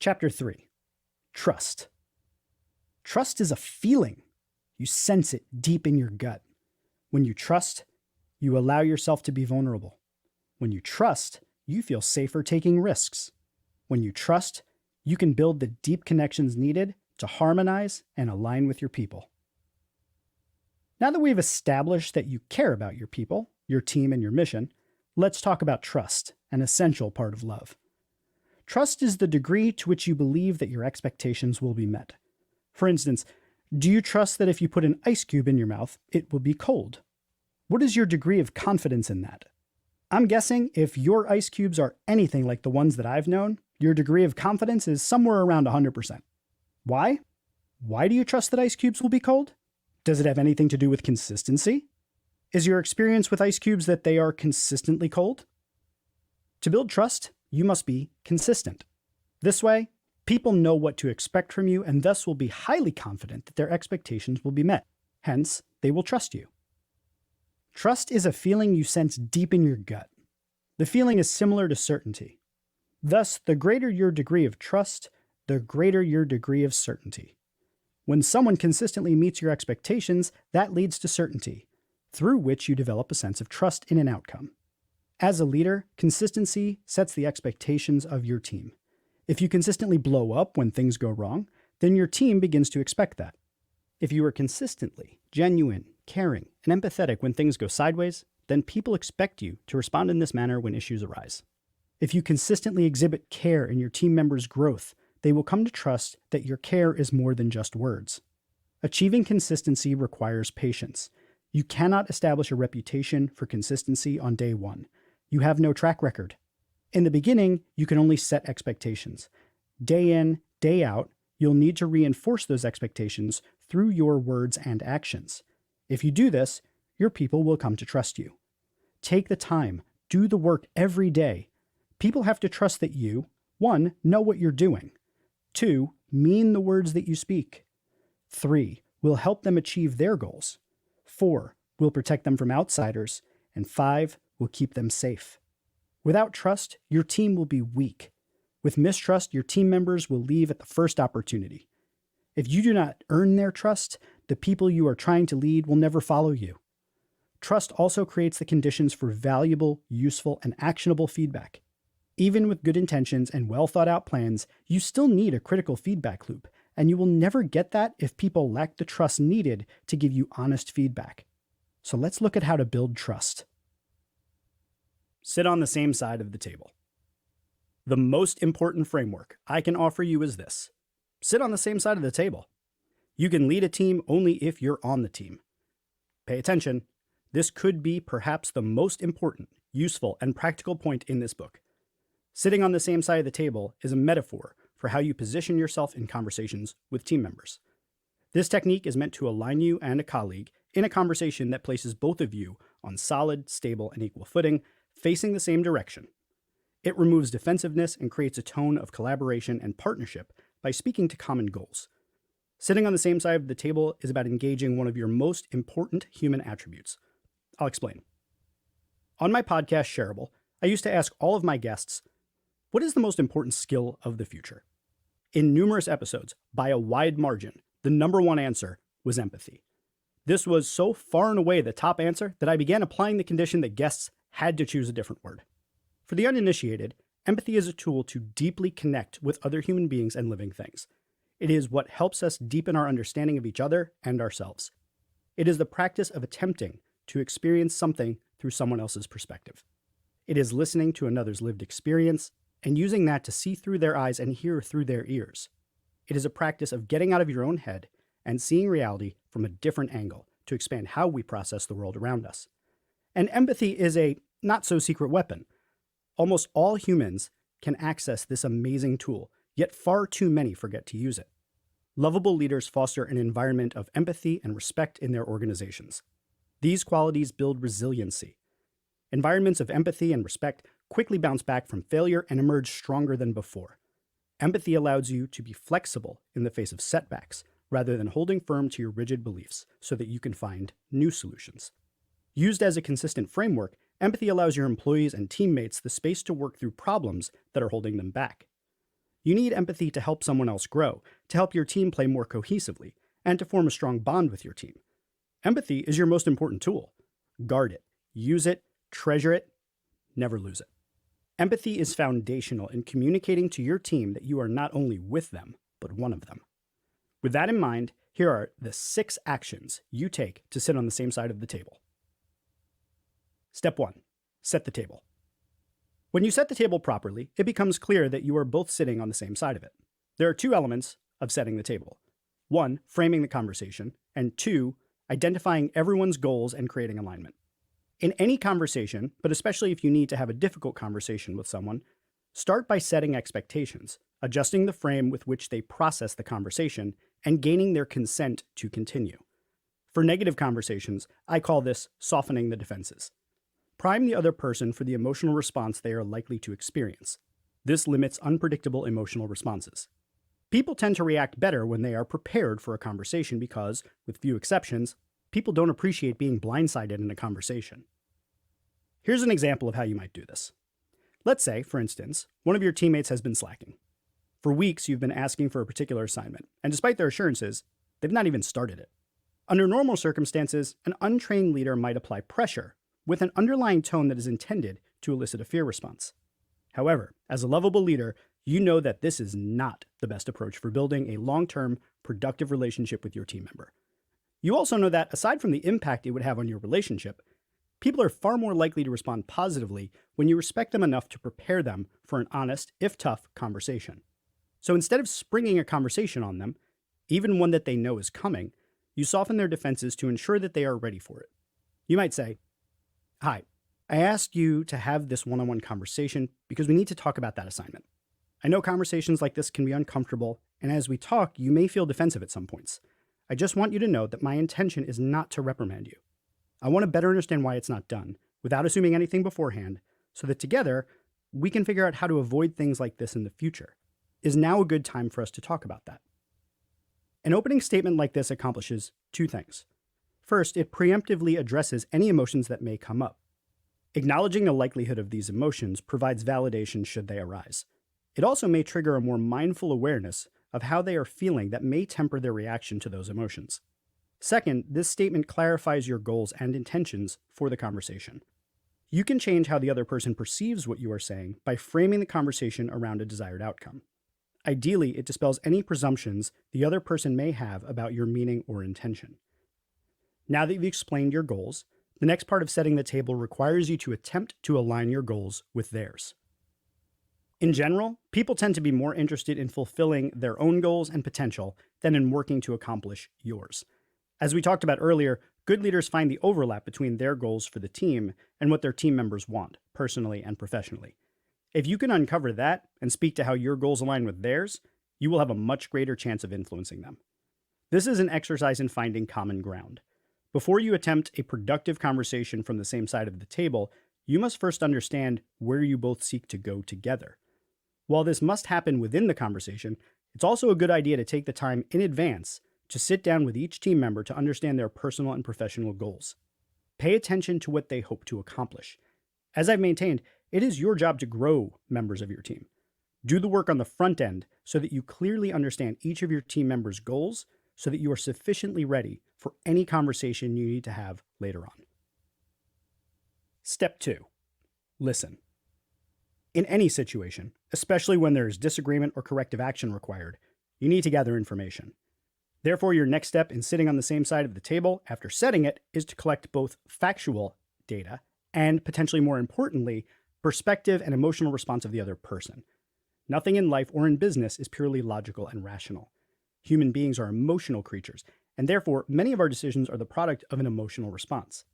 Chapter 3. Trust. Trust is a feeling. You sense it deep in your gut. When you trust, you allow yourself to be vulnerable. When you trust, you feel safer taking risks. When you trust, you can build the deep connections needed to harmonize and align with your people. Now that we've established that you care about your people, your team, and your mission, let's talk about trust, an essential part of love. Trust is the degree to which you believe that your expectations will be met. For instance, do you trust that if you put an ice cube in your mouth, it will be cold? What is your degree of confidence in that? I'm guessing if your ice cubes are anything like the ones that I've known, your degree of confidence is somewhere around 100%. Why? Why do you trust that ice cubes will be cold? Does it have anything to do with consistency? Is your experience with ice cubes that they are consistently cold? To build trust, you must be consistent. This way, people know what to expect from you and thus will be highly confident that their expectations will be met. Hence, they will trust you. Trust is a feeling you sense deep in your gut. The feeling is similar to certainty. Thus, the greater your degree of trust, the greater your degree of certainty. When someone consistently meets your expectations, that leads to certainty, through which you develop a sense of trust in an outcome. As a leader, consistency sets the expectations of your team. If you consistently blow up when things go wrong, then your team begins to expect that. If you are consistently genuine, caring, and empathetic when things go sideways, then people expect you to respond in this manner when issues arise. If you consistently exhibit care in your team members' growth, they will come to trust that your care is more than just words. Achieving consistency requires patience. You cannot establish a reputation for consistency on day one. You have no track record. In the beginning, you can only set expectations. Day in, day out, you'll need to reinforce those expectations through your words and actions. If you do this, your people will come to trust you. Take the time, do the work every day. People have to trust that you, 1, know what you're doing. 2, mean the words that you speak. 3, will help them achieve their goals. 4, will protect them from outsiders. And 5, will keep them safe. Without trust, your team will be weak. With mistrust, your team members will leave at the first opportunity. If you do not earn their trust, the people you are trying to lead will never follow you. Trust also creates the conditions for valuable, useful, and actionable feedback. Even with good intentions and well-thought-out plans, you still need a critical feedback loop, and you will never get that if people lack the trust needed to give you honest feedback. So let's look at how to build trust. Sit on the same side of the table. The most important framework I can offer you is this. Sit on the same side of the table. You can lead a team only if you're on the team. Pay attention. This could be perhaps the most important, useful, and practical point in this book. Sitting on the same side of the table is a metaphor for how you position yourself in conversations with team members. This technique is meant to align you and a colleague in a conversation that places both of you on solid, stable, and equal footing, facing the same direction. It removes defensiveness and creates a tone of collaboration and partnership by speaking to common goals. Sitting on the same side of the table is about engaging one of your most important human attributes. I'll explain. On my podcast, Shareable, I used to ask all of my guests, what is the most important skill of the future? In numerous episodes, by a wide margin, the number one answer was empathy. This was so far and away the top answer that I began applying the condition that guests had to choose a different word. For the uninitiated, empathy is a tool to deeply connect with other human beings and living things. It is what helps us deepen our understanding of each other and ourselves. It is the practice of attempting to experience something through someone else's perspective. It is listening to another's lived experience and using that to see through their eyes and hear through their ears. It is a practice of getting out of your own head and seeing reality from a different angle to expand how we process the world around us. And empathy is a not-so-secret weapon. Almost all humans can access this amazing tool, yet far too many forget to use it. Lovable leaders foster an environment of empathy and respect in their organizations. These qualities build resiliency. Environments of empathy and respect quickly bounce back from failure and emerge stronger than before. Empathy allows you to be flexible in the face of setbacks, rather than holding firm to your rigid beliefs so that you can find new solutions. Used as a consistent framework, empathy allows your employees and teammates the space to work through problems that are holding them back. You need empathy to help someone else grow, to help your team play more cohesively, and to form a strong bond with your team. Empathy is your most important tool. Guard it, use it, treasure it, never lose it. Empathy is foundational in communicating to your team that you are not only with them, but one of them. With that in mind, here are the 6 actions you take to sit on the same side of the table. Step 1. Set the table. When you set the table properly, it becomes clear that you are both sitting on the same side of it. There are 2 elements of setting the table. 1, framing the conversation, and 2, identifying everyone's goals and creating alignment. In any conversation, but especially if you need to have a difficult conversation with someone, start by setting expectations, adjusting the frame with which they process the conversation, and gaining their consent to continue. For negative conversations, I call this softening the defenses. Prime the other person for the emotional response they are likely to experience. This limits unpredictable emotional responses. People tend to react better when they are prepared for a conversation because, with few exceptions, people don't appreciate being blindsided in a conversation. Here's an example of how you might do this. Let's say, for instance, one of your teammates has been slacking. For weeks, you've been asking for a particular assignment, and despite their assurances, they've not even started it. Under normal circumstances, an untrained leader might apply pressure with an underlying tone that is intended to elicit a fear response. However, as a lovable leader, you know that this is not the best approach for building a long-term, productive relationship with your team member. You also know that, aside from the impact it would have on your relationship, people are far more likely to respond positively when you respect them enough to prepare them for an honest, if tough, conversation. So instead of springing a conversation on them, even one that they know is coming, you soften their defenses to ensure that they are ready for it. You might say, "Hi, I asked you to have this one-on-one conversation because we need to talk about that assignment. I know conversations like this can be uncomfortable, and as we talk, you may feel defensive at some points. I just want you to know that my intention is not to reprimand you. I want to better understand why it's not done, without assuming anything beforehand, so that together, we can figure out how to avoid things like this in the future. Is now a good time for us to talk about that?" An opening statement like this accomplishes 2 things. First, it preemptively addresses any emotions that may come up. Acknowledging the likelihood of these emotions provides validation should they arise. It also may trigger a more mindful awareness of how they are feeling that may temper their reaction to those emotions. Second, this statement clarifies your goals and intentions for the conversation. You can change how the other person perceives what you are saying by framing the conversation around a desired outcome. Ideally, it dispels any presumptions the other person may have about your meaning or intention. Now that you've explained your goals, the next part of setting the table requires you to attempt to align your goals with theirs. In general, people tend to be more interested in fulfilling their own goals and potential than in working to accomplish yours. As we talked about earlier, good leaders find the overlap between their goals for the team and what their team members want, personally and professionally. If you can uncover that and speak to how your goals align with theirs, you will have a much greater chance of influencing them. This is an exercise in finding common ground. Before you attempt a productive conversation from the same side of the table, you must first understand where you both seek to go together. While this must happen within the conversation, it's also a good idea to take the time in advance to sit down with each team member to understand their personal and professional goals. Pay attention to what they hope to accomplish. As I've maintained, it is your job to grow members of your team. Do the work on the front end so that you clearly understand each of your team members' goals so that you are sufficiently ready for any conversation you need to have later on. Step 2. Listen. In any situation, especially when there is disagreement or corrective action required, you need to gather information. Therefore, your next step in sitting on the same side of the table after setting it is to collect both factual data and, potentially more importantly, perspective and emotional response of the other person. Nothing in life or in business is purely logical and rational. Human beings are emotional creatures, and therefore many of our decisions are the product of an emotional response.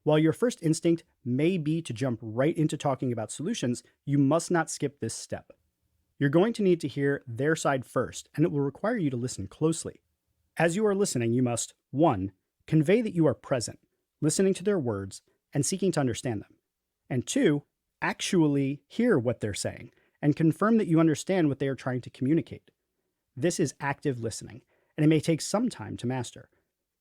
While your first instinct may be to jump right into talking about solutions, you must not skip this step. You're going to need to hear their side first, and it will require you to listen closely. As you are listening, you must 1. Convey that you are present, listening to their words and seeking to understand them. And 2. Actually hear what they're saying and confirm that you understand what they are trying to communicate. This is active listening, and it may take some time to master.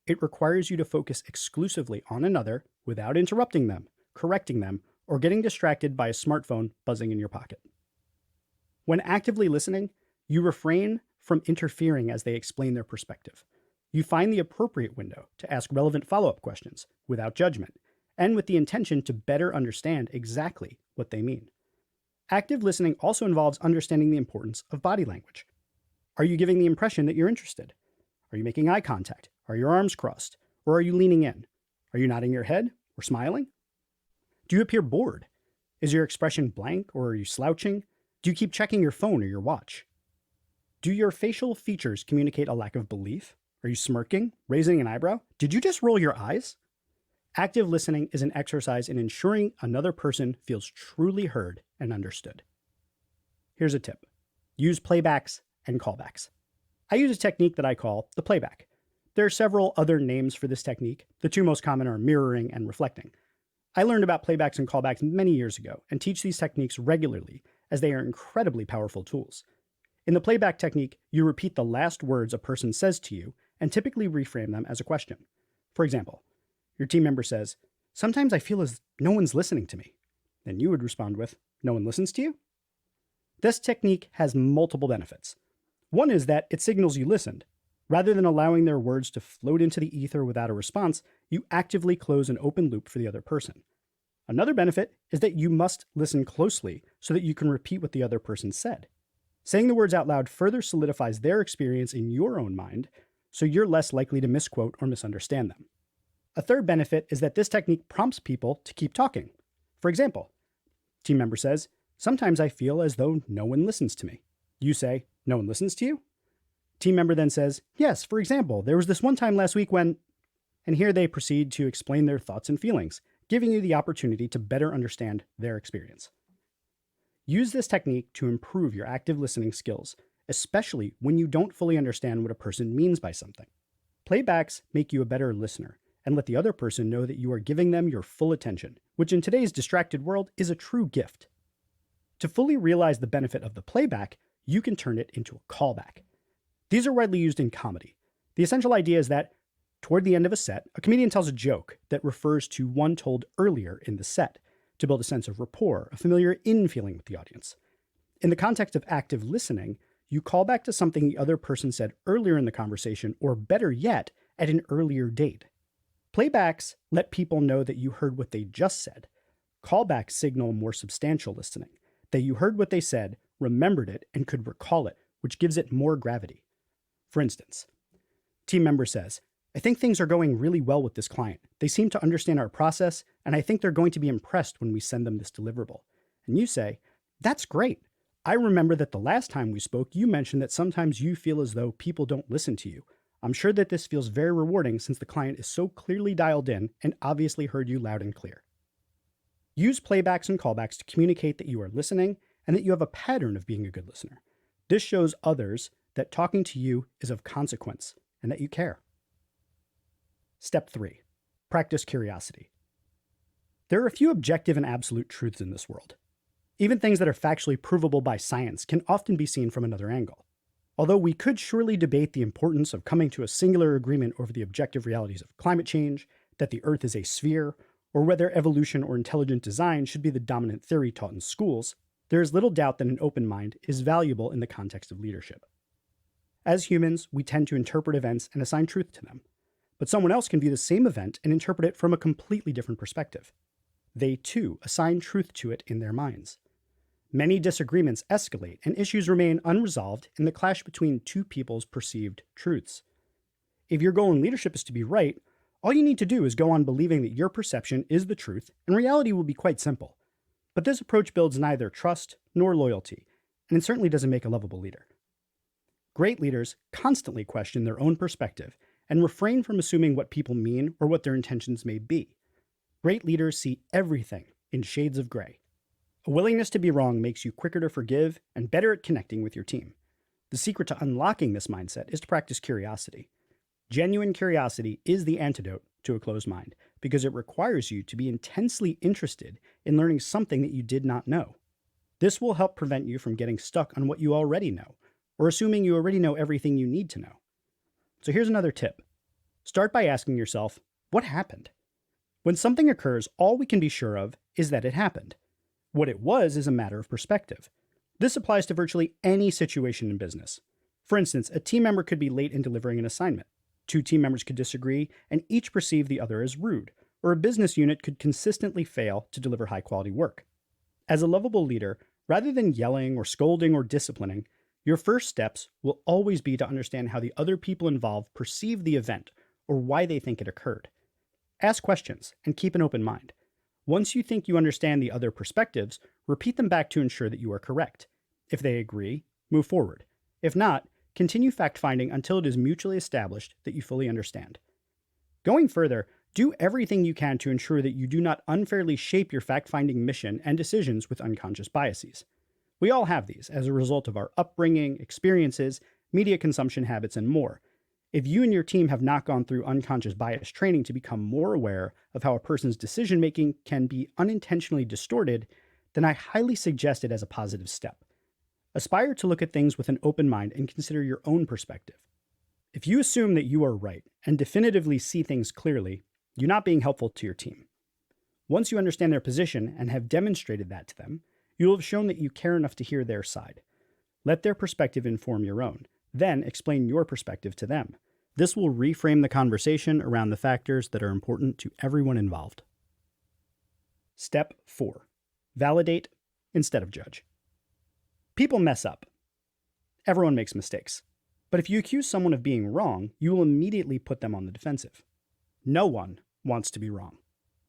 It requires you to focus exclusively on another without interrupting them, correcting them, or getting distracted by a smartphone buzzing in your pocket. When actively listening, You refrain from interfering as they explain their perspective. You find the appropriate window to ask relevant follow-up questions without judgment and with the intention to better understand exactly what they mean. Active listening also involves understanding the importance of body language. Are you giving the impression that you're interested? Are you making eye contact? Are your arms crossed? Or are you leaning in? Are you nodding your head or smiling? Do you appear bored? Is your expression blank or are you slouching? Do you keep checking your phone or your watch? Do your facial features communicate a lack of belief? Are you smirking, raising an eyebrow? Did you just roll your eyes? Active listening is an exercise in ensuring another person feels truly heard and understood. Here's a tip. Use playbacks and callbacks. I use a technique that I call the playback. There are several other names for this technique. The two most common are mirroring and reflecting. I learned about playbacks and callbacks many years ago and teach these techniques regularly as they are incredibly powerful tools. In the playback technique, you repeat the last words a person says to you and typically reframe them as a question. For example, your team member says, "Sometimes I feel as no one's listening to me." Then you would respond with, "No one listens to you?" This technique has multiple benefits. One is that it signals you listened. Rather than allowing their words to float into the ether without a response, you actively close an open loop for the other person. Another benefit is that you must listen closely so that you can repeat what the other person said. Saying the words out loud further solidifies their experience in your own mind, so you're less likely to misquote or misunderstand them. A third benefit is that this technique prompts people to keep talking. For example, team member says, "Sometimes I feel as though no one listens to me." You say, "No one listens to you?" Team member then says, "Yes, for example, there was this one time last week when..." And here they proceed to explain their thoughts and feelings, giving you the opportunity to better understand their experience. Use this technique to improve your active listening skills, especially when you don't fully understand what a person means by something. Playbacks make you a better listener and let the other person know that you are giving them your full attention, which in today's distracted world is a true gift. To fully realize the benefit of the playback, you can turn it into a callback. These are widely used in comedy. The essential idea is that, toward the end of a set, a comedian tells a joke that refers to one told earlier in the set to build a sense of rapport, a familiar in-feeling with the audience. In the context of active listening, you call back to something the other person said earlier in the conversation, or better yet, at an earlier date. Playbacks let people know that you heard what they just said. Callbacks signal more substantial listening, that you heard what they said, remembered it, and could recall it, which gives it more gravity. For instance, team member says, "I think things are going really well with this client. They seem to understand our process, and I think they're going to be impressed when we send them this deliverable." And you say, "That's great. I remember that the last time we spoke, you mentioned that sometimes you feel as though people don't listen to you. I'm sure that this feels very rewarding since the client is so clearly dialed in and obviously heard you loud and clear." Use playbacks and callbacks to communicate that you are listening and that you have a pattern of being a good listener. This shows others that talking to you is of consequence and that you care. Step 3. Practice curiosity. There are a few objective and absolute truths in this world. Even things that are factually provable by science can often be seen from another angle. Although we could surely debate the importance of coming to a singular agreement over the objective realities of climate change, that the Earth is a sphere, or whether evolution or intelligent design should be the dominant theory taught in schools, there is little doubt that an open mind is valuable in the context of leadership. As humans, we tend to interpret events and assign truth to them. But someone else can view the same event and interpret it from a completely different perspective. They, too, assign truth to it in their minds. Many disagreements escalate and issues remain unresolved in the clash between two people's perceived truths. If your goal in leadership is to be right, all you need to do is go on believing that your perception is the truth, and reality will be quite simple. But this approach builds neither trust nor loyalty, and it certainly doesn't make a lovable leader. Great leaders constantly question their own perspective and refrain from assuming what people mean or what their intentions may be. Great leaders see everything in shades of gray. A willingness to be wrong makes you quicker to forgive and better at connecting with your team. The secret to unlocking this mindset is to practice curiosity. Genuine curiosity is the antidote to a closed mind because it requires you to be intensely interested in learning something that you did not know. This will help prevent you from getting stuck on what you already know or assuming you already know everything you need to know. So here's another tip. Start by asking yourself, what happened? When something occurs, all we can be sure of is that it happened. What it was is a matter of perspective. This applies to virtually any situation in business. For instance, a team member could be late in delivering an assignment. Two team members could disagree and each perceive the other as rude, or a business unit could consistently fail to deliver high quality work. As a lovable leader, rather than yelling or scolding or disciplining, your first steps will always be to understand how the other people involved perceive the event or why they think it occurred. Ask questions and keep an open mind. Once you think you understand the other perspectives, repeat them back to ensure that you are correct. If they agree, move forward. If not, continue fact-finding until it is mutually established that you fully understand. Going further, do everything you can to ensure that you do not unfairly shape your fact-finding mission and decisions with unconscious biases. We all have these as a result of our upbringing, experiences, media consumption habits, and more. If you and your team have not gone through unconscious bias training to become more aware of how a person's decision-making can be unintentionally distorted, then I highly suggest it as a positive step. Aspire to look at things with an open mind and consider your own perspective. If you assume that you are right and definitively see things clearly, you're not being helpful to your team. Once you understand their position and have demonstrated that to them, you will have shown that you care enough to hear their side. Let their perspective inform your own, then explain your perspective to them. This will reframe the conversation around the factors that are important to everyone involved. Step 4. Validate instead of judge. People mess up. Everyone makes mistakes. But if you accuse someone of being wrong, you will immediately put them on the defensive. No one wants to be wrong.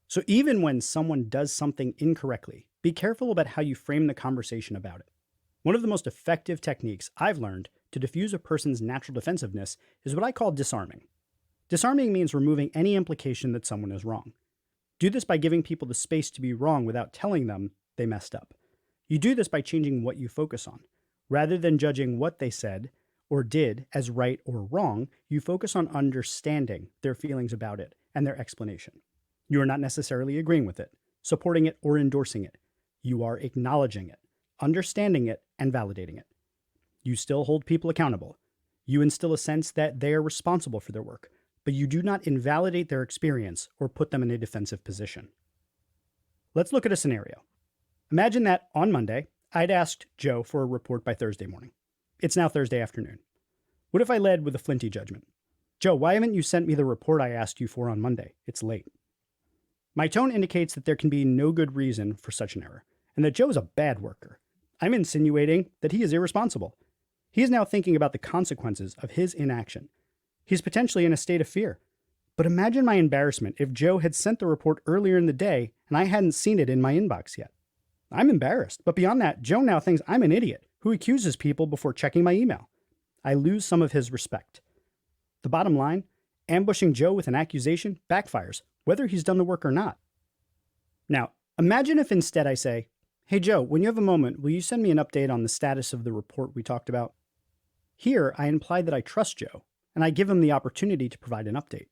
So even when someone does something incorrectly, be careful about how you frame the conversation about it. One of the most effective techniques I've learned to diffuse a person's natural defensiveness is what I call disarming. Disarming means removing any implication that someone is wrong. Do this by giving people the space to be wrong without telling them they messed up. You do this by changing what you focus on. Rather than judging what they said or did as right or wrong, you focus on understanding their feelings about it and their explanation. You are not necessarily agreeing with it, supporting it, or endorsing it. You are acknowledging it, understanding it, and validating it. You still hold people accountable. You instill a sense that they are responsible for their work, but you do not invalidate their experience or put them in a defensive position. Let's look at a scenario. Imagine that on Monday, I'd asked Joe for a report by Thursday morning. It's now Thursday afternoon. What if I led with a flinty judgment? Joe, why haven't you sent me the report I asked you for on Monday? It's late. My tone indicates that there can be no good reason for such an error, and that Joe is a bad worker. I'm insinuating that he is irresponsible. He is now thinking about the consequences of his inaction. He's potentially in a state of fear. But imagine my embarrassment if Joe had sent the report earlier in the day and I hadn't seen it in my inbox yet. I'm embarrassed, but beyond that, Joe now thinks I'm an idiot who accuses people before checking my email. I lose some of his respect. The bottom line, ambushing Joe with an accusation backfires, whether he's done the work or not. Now, imagine if instead I say, hey Joe, when you have a moment, will you send me an update on the status of the report we talked about? Here, I imply that I trust Joe, and I give him the opportunity to provide an update.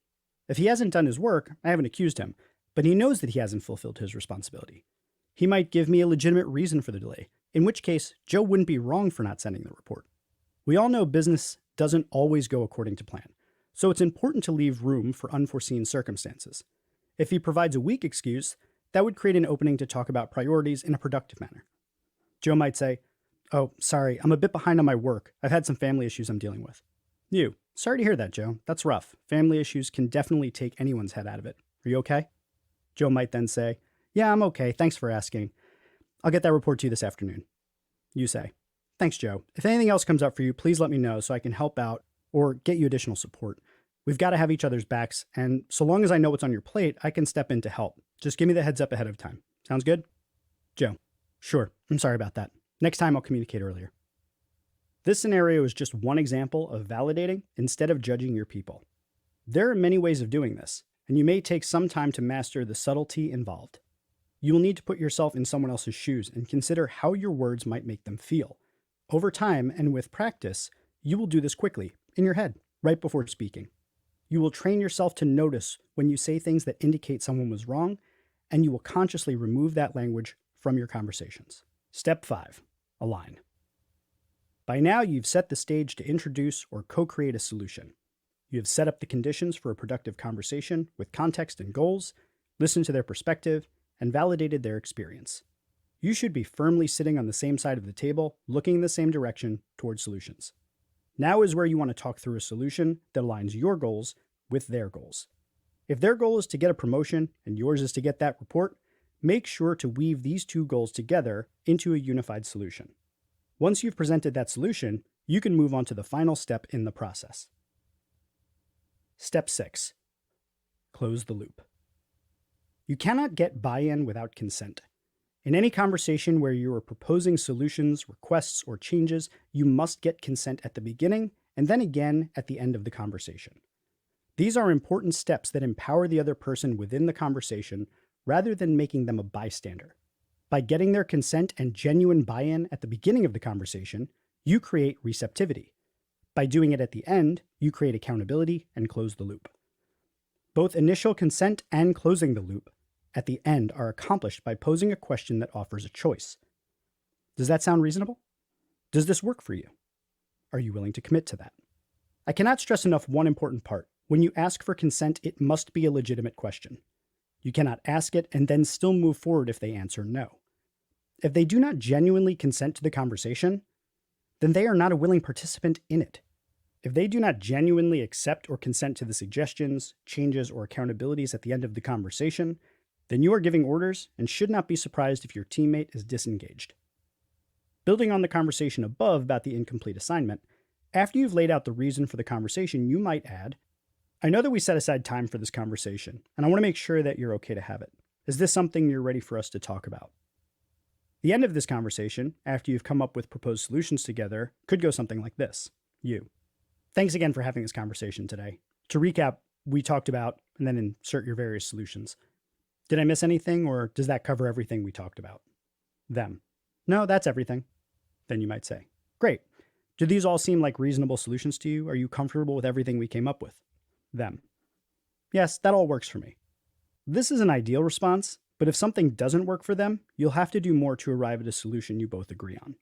If he hasn't done his work, I haven't accused him, but he knows that he hasn't fulfilled his responsibility. He might give me a legitimate reason for the delay, in which case Joe wouldn't be wrong for not sending the report. We all know business doesn't always go according to plan, so it's important to leave room for unforeseen circumstances. If he provides a weak excuse, that would create an opening to talk about priorities in a productive manner. Joe might say, oh, sorry, I'm a bit behind on my work. I've had some family issues I'm dealing with. You, sorry to hear that, Joe. That's rough. Family issues can definitely take anyone's head out of it. Are you okay? Joe might then say, yeah, I'm okay. Thanks for asking. I'll get that report to you this afternoon. You say, thanks, Joe. If anything else comes up for you, please let me know so I can help out or get you additional support. We've got to have each other's backs, and so long as I know what's on your plate, I can step in to help. Just give me the heads up ahead of time. Sounds good? Joe, sure. I'm sorry about that. Next time I'll communicate earlier. This scenario is just one example of validating instead of judging your people. There are many ways of doing this, and you may take some time to master the subtlety involved. You will need to put yourself in someone else's shoes and consider how your words might make them feel. Over time and with practice, you will do this quickly, in your head, right before speaking. You will train yourself to notice when you say things that indicate someone was wrong, and you will consciously remove that language from your conversations. Step 5. Align. By now, you've set the stage to introduce or co-create a solution. You have set up the conditions for a productive conversation with context and goals, listened to their perspective, and validated their experience. You should be firmly sitting on the same side of the table, looking in the same direction towards solutions. Now is where you want to talk through a solution that aligns your goals with their goals. If their goal is to get a promotion and yours is to get that report, make sure to weave these two goals together into a unified solution. Once you've presented that solution, you can move on to the final step in the process. Step 6. Close the loop. You cannot get buy-in without consent. In any conversation where you are proposing solutions, requests, or changes, you must get consent at the beginning and then again at the end of the conversation. These are important steps that empower the other person within the conversation rather than making them a bystander. By getting their consent and genuine buy-in at the beginning of the conversation, you create receptivity. By doing it at the end, you create accountability and close the loop. Both initial consent and closing the loop at the end are accomplished by posing a question that offers a choice. Does that sound reasonable? Does this work for you? Are you willing to commit to that? I cannot stress enough one important part. When you ask for consent, it must be a legitimate question. You cannot ask it and then still move forward if they answer no. If they do not genuinely consent to the conversation, then they are not a willing participant in it. If they do not genuinely accept or consent to the suggestions, changes, or accountabilities at the end of the conversation, then you are giving orders and should not be surprised if your teammate is disengaged. Building on the conversation above about the incomplete assignment, after you've laid out the reason for the conversation, you might add, I know that we set aside time for this conversation, and I want to make sure that you're okay to have it. Is this something you're ready for us to talk about? The end of this conversation, after you've come up with proposed solutions together, could go something like this. You. Thanks again for having this conversation today. To recap, we talked about, and then insert your various solutions. Did I miss anything, or does that cover everything we talked about? Them. No, that's everything. Then you might say, great. Do these all seem like reasonable solutions to you? Are you comfortable with everything we came up with? Them. Yes, that all works for me. This is an ideal response, but if something doesn't work for them, you'll have to do more to arrive at a solution you both agree on.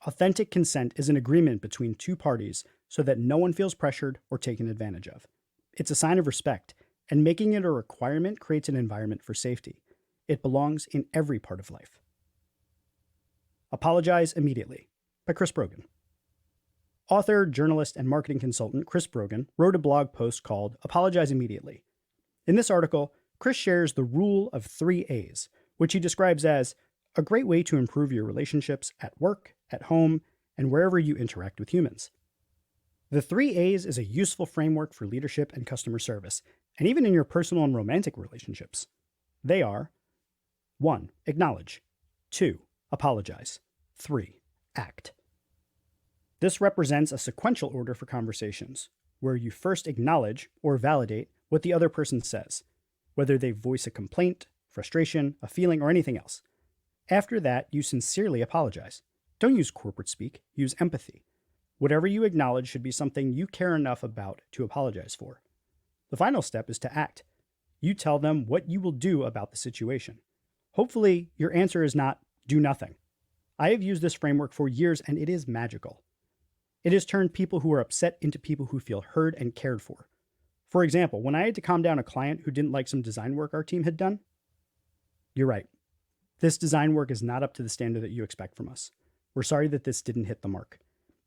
Authentic consent is an agreement between two parties so that no one feels pressured or taken advantage of. It's a sign of respect, and making it a requirement creates an environment for safety. It belongs in every part of life. Apologize Immediately by Chris Brogan. Author, journalist, and marketing consultant Chris Brogan wrote a blog post called Apologize Immediately. In this article, Chris shares the rule of 3 A's, which he describes as a great way to improve your relationships at work, at home, and wherever you interact with humans. The 3 A's is a useful framework for leadership and customer service, and even in your personal and romantic relationships. They are 1. Acknowledge. 2. Apologize. 3. Act. This represents a sequential order for conversations, where you first acknowledge or validate what the other person says, whether they voice a complaint, frustration, a feeling, or anything else. After that, you sincerely apologize. Don't use corporate speak, use empathy. Whatever you acknowledge should be something you care enough about to apologize for. The final step is to act. You tell them what you will do about the situation. Hopefully, your answer is not, do nothing. I have used this framework for years, and it is magical. It has turned people who are upset into people who feel heard and cared for. For example, when I had to calm down a client who didn't like some design work our team had done, you're right. This design work is not up to the standard that you expect from us. We're sorry that this didn't hit the mark.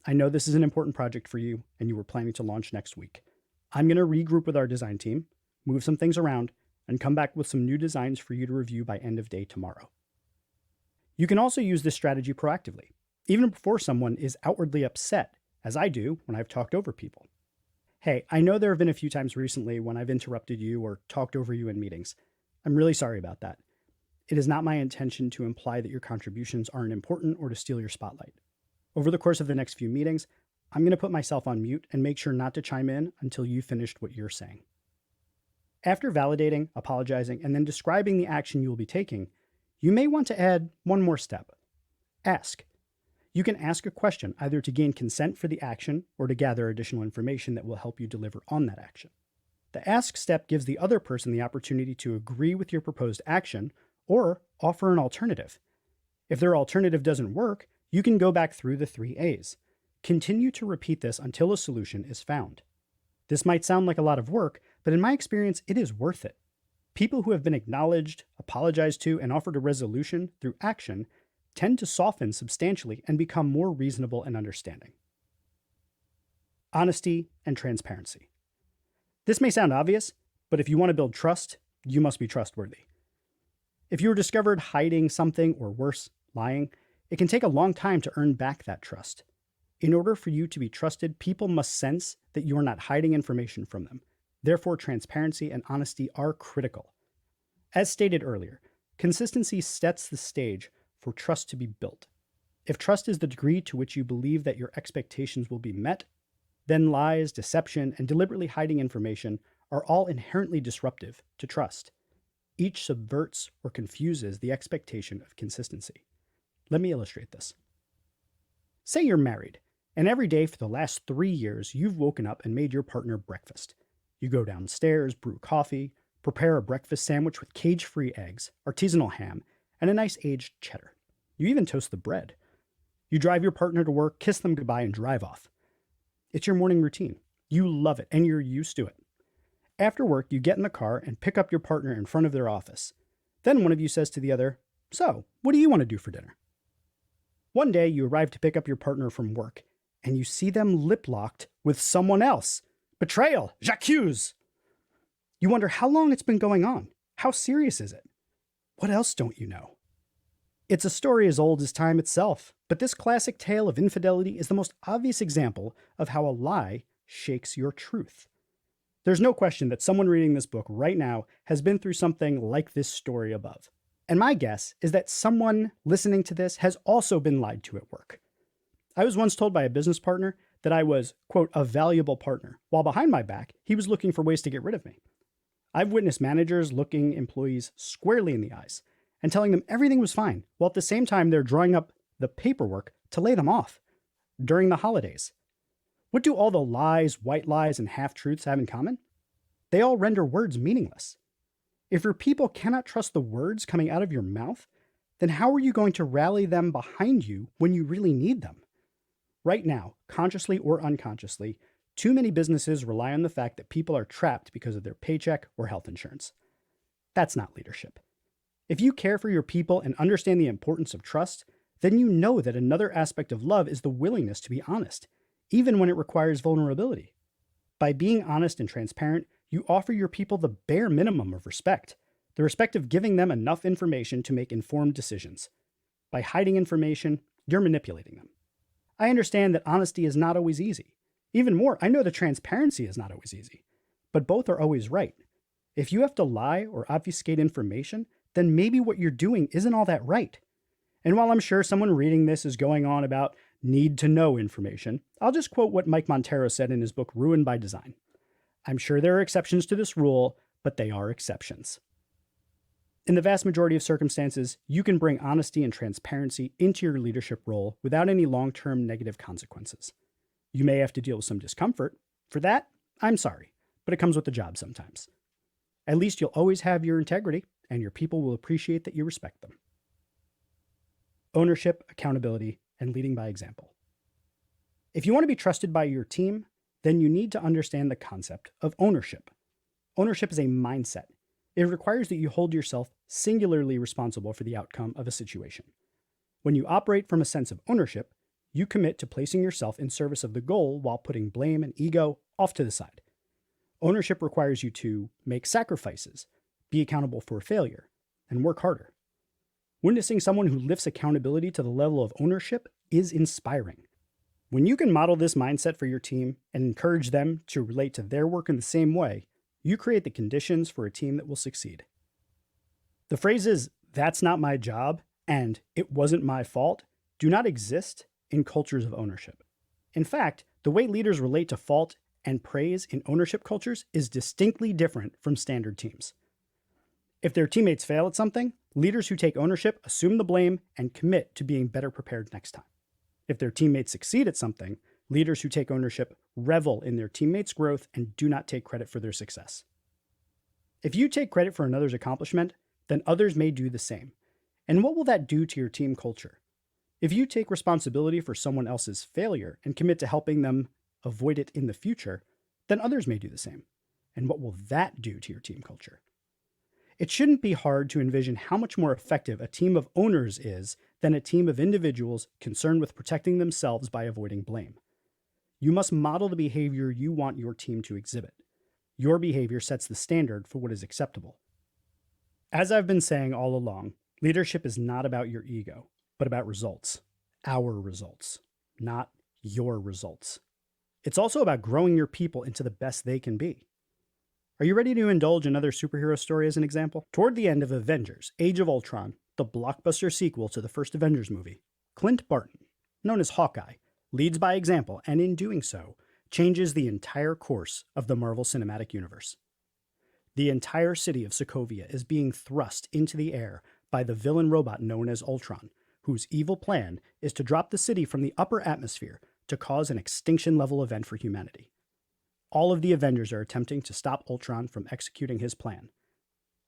I know this is an important project for you, and you were planning to launch next week. I'm going to regroup with our design team, move some things around, and come back with some new designs for you to review by end of day tomorrow. You can also use this strategy proactively, even before someone is outwardly upset, as I do when I've talked over people. Hey, I know there have been a few times recently when I've interrupted you or talked over you in meetings. I'm really sorry about that. It is not my intention to imply that your contributions aren't important or to steal your spotlight. Over the course of the next few meetings, I'm going to put myself on mute and make sure not to chime in until you've finished what you're saying. After validating, apologizing, and then describing the action you will be taking, you may want to add one more step. Ask. You can ask a question either to gain consent for the action or to gather additional information that will help you deliver on that action. The ask step gives the other person the opportunity to agree with your proposed action or offer an alternative. If their alternative doesn't work, you can go back through the 3 A's. Continue to repeat this until a solution is found. This might sound like a lot of work, but in my experience, it is worth it. People who have been acknowledged, apologized to, and offered a resolution through action tend to soften substantially and become more reasonable and understanding. Honesty and transparency. This may sound obvious, but if you want to build trust, you must be trustworthy. If you are discovered hiding something, or worse, lying, it can take a long time to earn back that trust. In order for you to be trusted, people must sense that you are not hiding information from them. Therefore, transparency and honesty are critical. As stated earlier, consistency sets the stage for trust to be built. If trust is the degree to which you believe that your expectations will be met, then lies, deception, and deliberately hiding information are all inherently disruptive to trust. Each subverts or confuses the expectation of consistency. Let me illustrate this. Say you're married, and every day for the last 3 years, you've woken up and made your partner breakfast. You go downstairs, brew coffee, prepare a breakfast sandwich with cage-free eggs, artisanal ham, and a nice aged cheddar. You even toast the bread. You drive your partner to work, kiss them goodbye, and drive off. It's your morning routine. You love it, and you're used to it. After work, you get in the car and pick up your partner in front of their office. Then one of you says to the other, "So, what do you want to do for dinner?" One day, you arrive to pick up your partner from work, and you see them lip-locked with someone else. Betrayal! J'accuse! You wonder how long it's been going on. How serious is it? What else don't you know? It's a story as old as time itself, but this classic tale of infidelity is the most obvious example of how a lie shakes your truth. There's no question that someone reading this book right now has been through something like this story above. And my guess is that someone listening to this has also been lied to at work. I was once told by a business partner that I was, quote, a valuable partner, while behind my back, he was looking for ways to get rid of me. I've witnessed managers looking employees squarely in the eyes and telling them everything was fine, while at the same time they're drawing up the paperwork to lay them off during the holidays. What do all the lies, white lies, and half-truths have in common? They all render words meaningless. If your people cannot trust the words coming out of your mouth, then how are you going to rally them behind you when you really need them? Right now, consciously or unconsciously, too many businesses rely on the fact that people are trapped because of their paycheck or health insurance. That's not leadership. If you care for your people and understand the importance of trust, then you know that another aspect of love is the willingness to be honest, even when it requires vulnerability. By being honest and transparent, you offer your people the bare minimum of respect, the respect of giving them enough information to make informed decisions. By hiding information, you're manipulating them. I understand that honesty is not always easy. Even more, I know that transparency is not always easy, but both are always right. If you have to lie or obfuscate information, then maybe what you're doing isn't all that right. And while I'm sure someone reading this is going on about need to know information, I'll just quote what Mike Monteiro said in his book, Ruined by Design. I'm sure there are exceptions to this rule, but they are exceptions. In the vast majority of circumstances, you can bring honesty and transparency into your leadership role without any long-term negative consequences. You may have to deal with some discomfort. For that, I'm sorry, but it comes with the job sometimes. At least you'll always have your integrity, and your people will appreciate that you respect them. Ownership, accountability, and leading by example. If you want to be trusted by your team, then you need to understand the concept of ownership. Ownership is a mindset. It requires that you hold yourself singularly responsible for the outcome of a situation. When you operate from a sense of ownership, you commit to placing yourself in service of the goal while putting blame and ego off to the side. Ownership requires you to make sacrifices, be accountable for failure, and work harder. Witnessing someone who lifts accountability to the level of ownership is inspiring. When you can model this mindset for your team and encourage them to relate to their work in the same way, you create the conditions for a team that will succeed. The phrases, "that's not my job," and "it wasn't my fault," do not exist in cultures of ownership. In fact, the way leaders relate to fault and praise in ownership cultures is distinctly different from standard teams. If their teammates fail at something, leaders who take ownership assume the blame and commit to being better prepared next time. If their teammates succeed at something, leaders who take ownership revel in their teammates' growth and do not take credit for their success. If you take credit for another's accomplishment, then others may do the same. And what will that do to your team culture? If you take responsibility for someone else's failure and commit to helping them avoid it in the future, then others may do the same. And what will that do to your team culture? It shouldn't be hard to envision how much more effective a team of owners is than a team of individuals concerned with protecting themselves by avoiding blame. You must model the behavior you want your team to exhibit. Your behavior sets the standard for what is acceptable. As I've been saying all along, leadership is not about your ego, but about results. Our results, not your results. It's also about growing your people into the best they can be. Are you ready to indulge another superhero story as an example? Toward the end of Avengers: Age of Ultron, the blockbuster sequel to the first Avengers movie, Clint Barton, known as Hawkeye, leads by example, and in doing so, changes the entire course of the Marvel Cinematic Universe. The entire city of Sokovia is being thrust into the air by the villain robot known as Ultron, whose evil plan is to drop the city from the upper atmosphere to cause an extinction-level event for humanity. All of the Avengers are attempting to stop Ultron from executing his plan.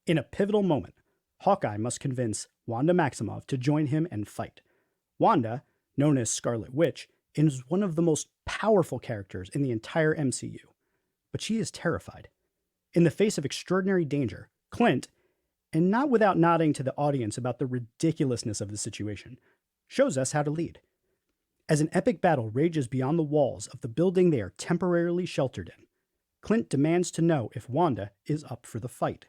In a pivotal moment, Hawkeye must convince Wanda Maximoff to join him and fight. Wanda, known as Scarlet Witch, is one of the most powerful characters in the entire MCU, but she is terrified. In the face of extraordinary danger, Clint, and not without nodding to the audience about the ridiculousness of the situation, shows us how to lead. As an epic battle rages beyond the walls of the building they are temporarily sheltered in, Clint demands to know if Wanda is up for the fight.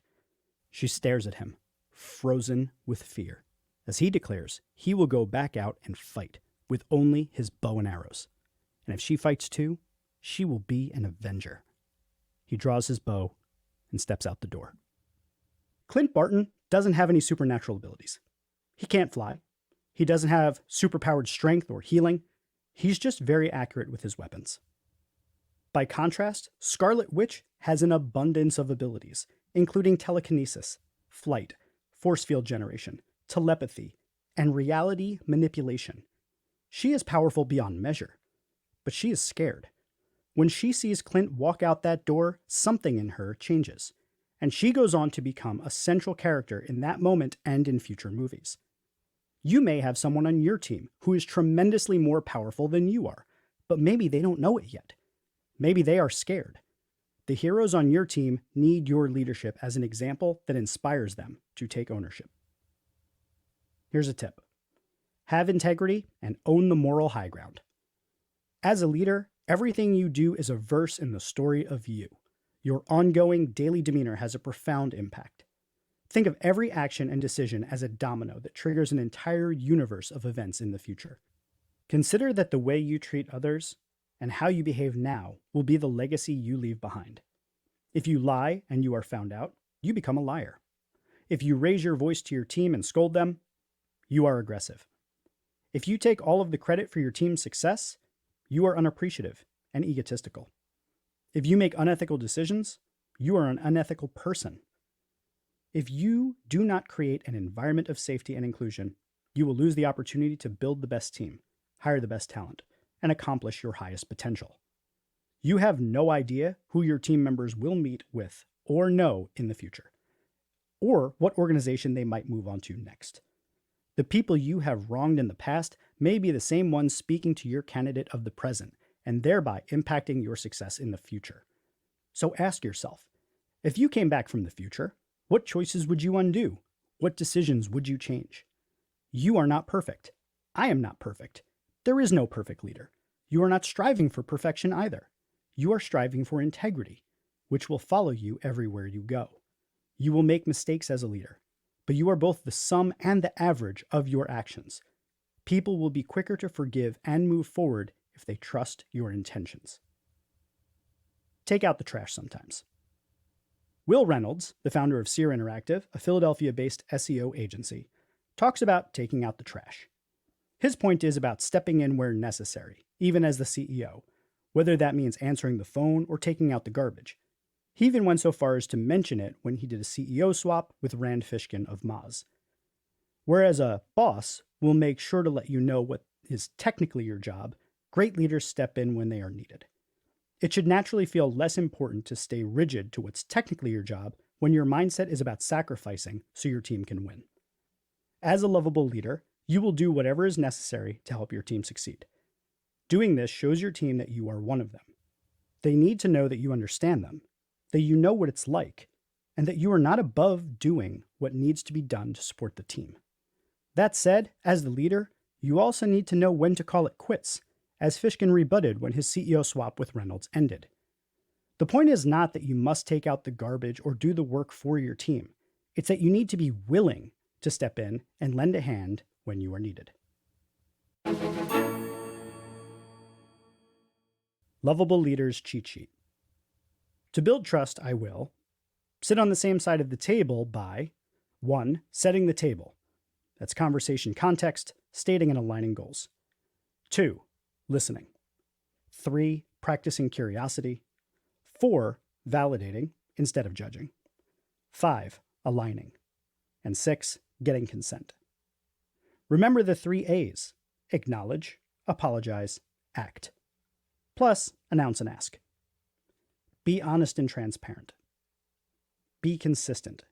She stares at him, frozen with fear, as he declares he will go back out and fight with only his bow and arrows. And if she fights too, she will be an Avenger. He draws his bow and steps out the door. Clint Barton doesn't have any supernatural abilities. He can't fly. He doesn't have superpowered strength or healing. He's just very accurate with his weapons. By contrast, Scarlet Witch has an abundance of abilities, including telekinesis, flight, force field generation, telepathy, and reality manipulation. She is powerful beyond measure, but she is scared. When she sees Clint walk out that door, something in her changes, and she goes on to become a central character in that moment and in future movies. You may have someone on your team who is tremendously more powerful than you are, but maybe they don't know it yet. Maybe they are scared. The heroes on your team need your leadership as an example that inspires them to take ownership. Here's a tip. Have integrity and own the moral high ground. As a leader, everything you do is a verse in the story of you. Your ongoing daily demeanor has a profound impact. Think of every action and decision as a domino that triggers an entire universe of events in the future. Consider that the way you treat others and how you behave now will be the legacy you leave behind. If you lie and you are found out, you become a liar. If you raise your voice to your team and scold them, you are aggressive. If you take all of the credit for your team's success, you are unappreciative and egotistical. If you make unethical decisions, you are an unethical person. If you do not create an environment of safety and inclusion, you will lose the opportunity to build the best team, hire the best talent, and accomplish your highest potential. You have no idea who your team members will meet with or know in the future, or what organization they might move on to next. The people you have wronged in the past may be the same ones speaking to your candidate of the present, and thereby impacting your success in the future. So ask yourself, if you came back from the future, what choices would you undo? What decisions would you change? You are not perfect. I am not perfect. There is no perfect leader. You are not striving for perfection either. You are striving for integrity, which will follow you everywhere you go. You will make mistakes as a leader, but you are both the sum and the average of your actions. People will be quicker to forgive and move forward if they trust your intentions. Take out the trash sometimes. Will Reynolds, the founder of Sear Interactive, a Philadelphia-based SEO agency, talks about taking out the trash. His point is about stepping in where necessary, even as the CEO, whether that means answering the phone or taking out the garbage. He even went so far as to mention it when he did a CEO swap with Rand Fishkin of Moz. Whereas a boss will make sure to let you know what is technically your job, great leaders step in when they are needed. It should naturally feel less important to stay rigid to what's technically your job when your mindset is about sacrificing so your team can win. As a lovable leader, you will do whatever is necessary to help your team succeed. Doing this shows your team that you are one of them. They need to know that you understand them, that you know what it's like, and that you are not above doing what needs to be done to support the team. That said, as the leader, you also need to know when to call it quits, as Fishkin rebutted when his CEO swap with Reynolds ended. The point is not that you must take out the garbage or do the work for your team. It's that you need to be willing to step in and lend a hand when you are needed. Lovable Leader's cheat sheet. To build trust, I will sit on the same side of the table by 1. Setting the table. That's conversation context, stating and aligning goals. 2. Listening. 3. Practicing curiosity. 4. Validating instead of judging. 5. Aligning. And 6. Getting consent. Remember the 3 A's: acknowledge, apologize, act. Plus, announce and ask. Be honest and transparent. Be consistent.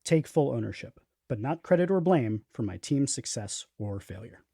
Take full ownership, but not credit or blame for my team's success or failure.